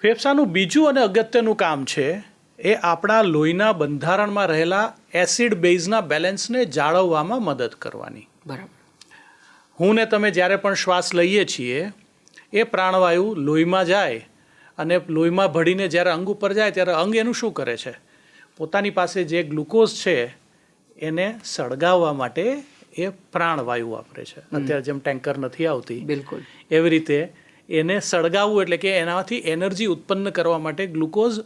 ફેફસાનું બીજું અને અગત્યનું કામ છે એ આપણા લોહીના બંધારણમાં રહેલા એસિડ બેઝના બેલેન્સને જાળવવામાં મદદ કરવાની. બરાબર. હું ને તમે જ્યારે પણ શ્વાસ લઈએ છીએ એ પ્રાણવાયુ લોહીમાં જાય અને લોહીમાં ભળીને જ્યારે અંગ ઉપર જાય ત્યારે અંગ એનું શું કરે છે? પોતાની પાસે જે ગ્લુકોઝ છે એને સળગાવવા માટે એ પ્રાણવાયુ વાપરે છે. અત્યારે જેમ ટેન્કર નથી આવતી, બિલકુલ એવી રીતે એને સળગાવવું એટલે કે એનાથી એનર્જી ઉત્પન્ન કરવા માટે ગ્લુકોઝ,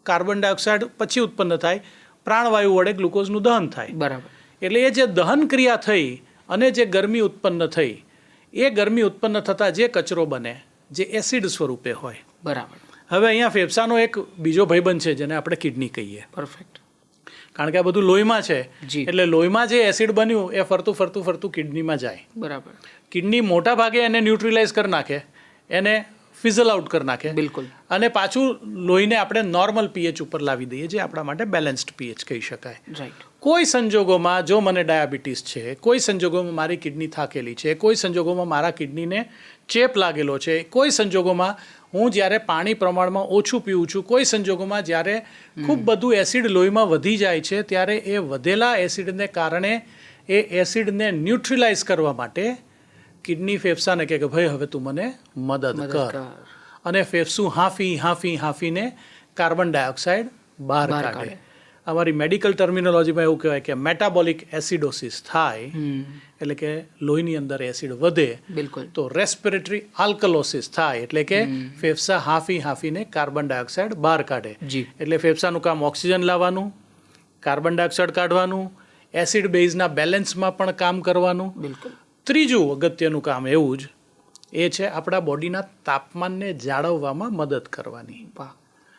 કાર્બન ડાયોક્સાઇડ પછી ઉત્પન્ન થાય, પ્રાણવાયુ વડે ગ્લુકોઝનું દહન થાય. બરાબર. એટલે એ જે દહન ક્રિયા થઈ અને જે ગરમી ઉત્પન્ન થઈ, એ ગરમી ઉત્પન્ન થતાં જે કચરો બને જે એસિડ સ્વરૂપે હોય. બરાબર. હવે અહીંયા ફેફસાનો એક બીજો ભાઈબંધ છે જેને આપણે કિડની કહીએ. પરફેક્ટ. કારણ કે આ બધું લોહીમાં છે, જી. એટલે લોહીમાં જે એસિડ બન્યું એ ફરતું ફરતું ફરતું કિડનીમાં જાય. બરાબર. કિડની મોટા ભાગે એને ન્યુટ્રલાઇઝ કરી નાખે, એને ફિઝલ આઉટ કરી નાખે, બિલકુલ. અને પાછું લોહીને આપણે નોર્મલ પીએચ ઉપર લાવી દઈએ, જે આપણા માટે બેલેન્સ્ડ પીએચ કહી શકાય. રાઈટ. કોઈ સંજોગોમાં જો મને ડાયાબિટીસ છે, કોઈ સંજોગોમાં મારી કિડની થાકેલી છે, કોઈ સંજોગોમાં મારા કિડનીને ચેપ લાગેલો છે, કોઈ સંજોગોમાં હું જ્યારે પાણી પ્રમાણમાં ઓછું પીવું છું, કોઈ સંજોગોમાં જ્યારે ખૂબ બધું એસિડ લોહીમાં વધી જાય છે, ત્યારે એ વધેલા એસિડને કારણે એ એસિડને ન્યુટ્રલાઇઝ કરવા માટે કિડની ફેફસાને કહે કે ભાઈ હવે તું મને મદદ કર, અને ફેફસું હાંફીને કાર્બન ડાયોક્સાઇડ બહાર કાઢે. અમારી મેડિકલ ટર્મિનોલોજીમાં એવું કહેવાય કે મેટાબોલિક એસિડોસિસ થાય, એટલે કે લોહીની અંદર એસિડ વધે. બિલકુલ. તો રેસ્પિરેટરી આલ્કલોસિસ થાય, એટલે કે ફેફસા હાંફીને કાર્બન ડાયોક્સાઇડ બહાર કાઢે. જી. એટલે ફેફસાનું કામ ઓક્સિજન લાવવાનું, કાર્બન ડાયોક્સાઇડ કાઢવાનું, એસિડ બેઝના બેલેન્સમાં પણ કામ કરવાનું. બિલકુલ. ત્રીજું અગત્યનું કામ એવું જ એ છે આપણા બોડીના તાપમાનને જાળવવામાં મદદ કરવાની. વાહ.